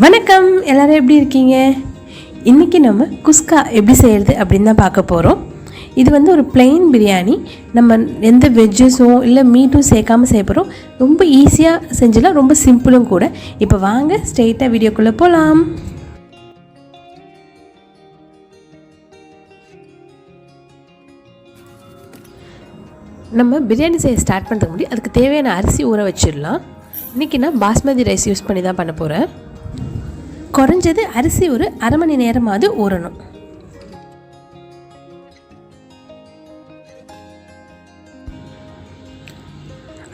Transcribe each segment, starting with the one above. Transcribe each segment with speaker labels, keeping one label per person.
Speaker 1: வணக்கம், எல்லாரும் எப்படி இருக்கீங்க? இன்றைக்கி நம்ம குஸ்கா எப்படி செய்கிறது அப்படின்னு தான் பார்க்க போகிறோம். இது வந்து ஒரு பிளெயின் பிரியாணி. நம்ம எந்த வெஜ்ஜஸும் இல்லை மீட்டும் சேர்க்காமல் செய்ய போகிறோம். ரொம்ப ஈஸியாக செஞ்சிடலாம், ரொம்ப சிம்பிளும் கூட. இப்போ வாங்க ஸ்ட்ரெயிட்டாக வீடியோக்குள்ளே போகலாம். நம்ம பிரியாணி செய்ய ஸ்டார்ட் பண்ணுறதுக்கு முன்னாடி அதுக்கு தேவையான அரிசி ஊற வச்சிடலாம். இன்றைக்கி நான் பாஸ்மதி ரைஸ் யூஸ் பண்ணி தான் பண்ண போகிறேன். குறைஞ்சது அரிசி ஒரு அரை மணி நேரமாவது ஊறணும்.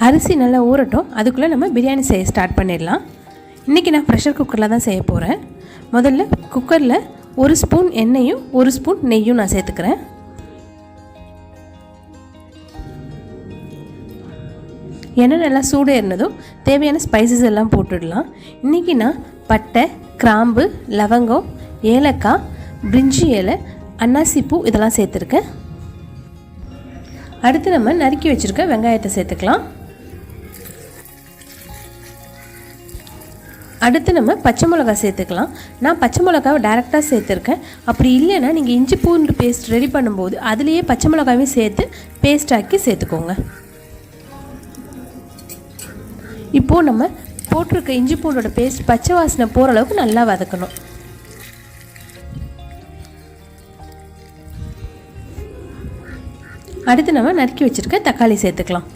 Speaker 1: அரிசி நல்லா ஊறட்டும். அதுக்குள்ளே நம்ம பிரியாணி செய்ய ஸ்டார்ட் பண்ணிடலாம். இன்றைக்கி நான் ப்ரெஷர் குக்கரில் தான் செய்ய போகிறேன். முதல்ல குக்கரில் 1 ஸ்பூன் எண்ணெயும் 1 ஸ்பூன் நெய்யும் நான் சேர்த்துக்கிறேன். எண்ணெய் நல்லா சூடு ஏறினதும் தேவையான ஸ்பைசஸ் எல்லாம் போட்டுடலாம். இன்றைக்கி நான் பட்டை, கிராம்பு, லவங்கம், ஏலக்காய், பிரிஞ்சி இலை, அன்னாசிப்பூ இதெல்லாம் சேர்த்துருக்கேன். அடுத்து நம்ம நறுக்கி வச்சுருக்க வெங்காயத்தை சேர்த்துக்கலாம். அடுத்து நம்ம பச்சை மிளகா சேர்த்துக்கலாம். நான் பச்சை மிளகாவை டைரெக்டாக சேர்த்துருக்கேன். அப்படி இல்லைன்னா நீங்கள் இஞ்சி பூண்டு பேஸ்ட் ரெடி பண்ணும்போது அதுலேயே பச்சை மிளகாவையும் சேர்த்து பேஸ்ட் ஆக்கி சேர்த்துக்கோங்க. இப்போது நம்ம போட்டிருக்க இஞ்சி பூண்டோட பேஸ்ட் பச்சை வாசனை போகிற அளவுக்கு நல்லா வதக்கணும். அடுத்து நம்ம நறுக்கி வச்சுருக்க தக்காளி சேர்த்துக்கலாம்.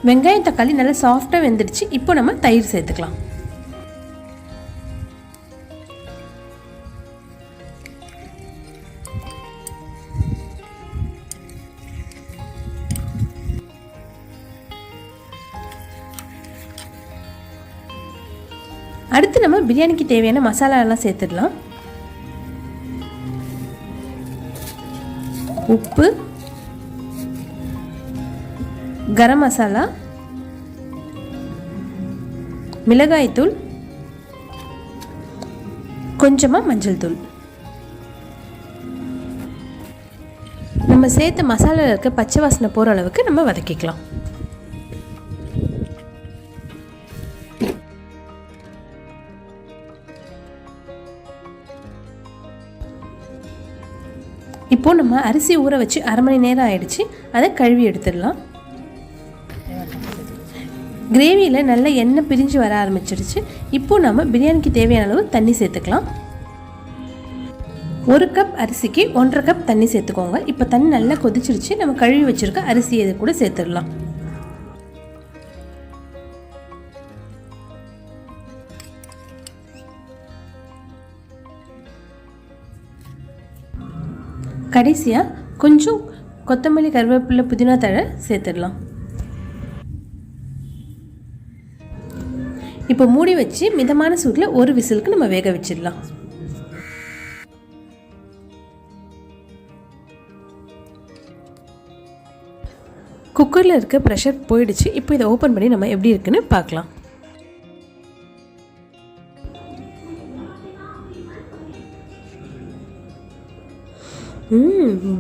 Speaker 1: வெங்காயம் தக்காளி நல்லா சாஃப்டாக வெந்துடுச்சு. இப்போ நம்ம தயிர் சேர்த்துக்கலாம். அடுத்து நம்ம பிரியாணிக்கு தேவையான மசாலா எல்லாம் சேர்த்துடலாம். உப்பு, கரம் மசாலா, மிளகாய்த்தூள், கொஞ்சமாக மஞ்சள் தூள். நம்ம சேர்த்த மசாலாவில் இருக்க பச்சை வாசனை போகிற அளவுக்கு நம்ம வதக்கிக்கலாம். இப்போது நம்ம அரிசி ஊற வச்சு அரை மணி நேரம் ஆயிடுச்சு. அதை கழுவி எடுத்துடலாம். கிரேவியில் நல்ல எண்ணெய் பிரிஞ்சு வர ஆரம்பிச்சிடுச்சு. இப்போது நம்ம பிரியாணிக்கு தேவையான அளவு தண்ணி சேர்த்துக்கலாம். 1 கப் அரிசிக்கு 1.5 கப் தண்ணி சேர்த்துக்கோங்க. இப்போ தண்ணி நல்லா கொதிச்சிருச்சு. நம்ம கழுவி வச்சுருக்க அரிசி இதை கூட சேர்த்துடலாம். கடைசியாக கொஞ்சம் கொத்தமல்லி, கருவேப்பிலை, புதினா தழை சேர்த்துடலாம். இப்போ மூடி வச்சு மிதமான சூட்டில் 1 விசிலுக்கு நம்ம வேக வச்சிடலாம். குக்கரில் இருக்க ப்ரெஷர் போயிடுச்சு. இப்போ இதை ஓப்பன் பண்ணி நம்ம எப்படி இருக்குன்னு பார்க்கலாம்.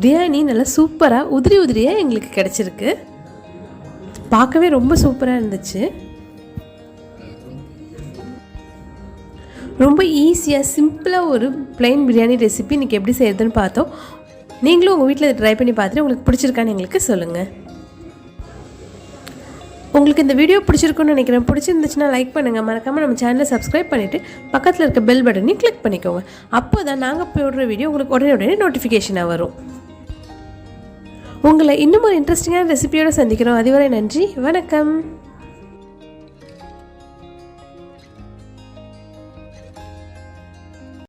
Speaker 1: பிரியாணி நல்லா சூப்பராக உதிரியாக எங்களுக்கு கிடச்சிருக்கு. பார்க்கவே ரொம்ப சூப்பராக இருந்துச்சு. ரொம்ப ஈஸியாக சிம்பிளாக ஒரு பிளெயின் பிரியாணி ரெசிபி இன்றைக்கி எப்படி செய்கிறதுன்னு பார்த்தோம். நீங்களும் உங்கள் வீட்டில் ட்ரை பண்ணி பார்த்துட்டு உங்களுக்கு பிடிச்சிருக்கான்னு எங்களுக்கு சொல்லுங்கள். உங்களுக்கு இந்த வீடியோ பிடிச்சிருக்குன்னு நினைக்கிறேன். பிடிச்சிருந்துச்சுன்னா லைக் பண்ணுங்கள். மறக்காமல் நம்ம சேனலை சப்ஸ்கிரைப் பண்ணிவிட்டு பக்கத்தில் இருக்க பெல் பட்டனையும் கிளிக் பண்ணிக்கோங்க. அப்போ தான் நாங்கள் போடுற வீடியோ உங்களுக்கு உடனே நோட்டிஃபிகேஷனாக வரும். உங்களை இன்னும் ஒரு இன்ட்ரெஸ்டிங்கான ரெசிபியோடு சந்திக்கிறோம். அதுவரை நன்றி, வணக்கம்.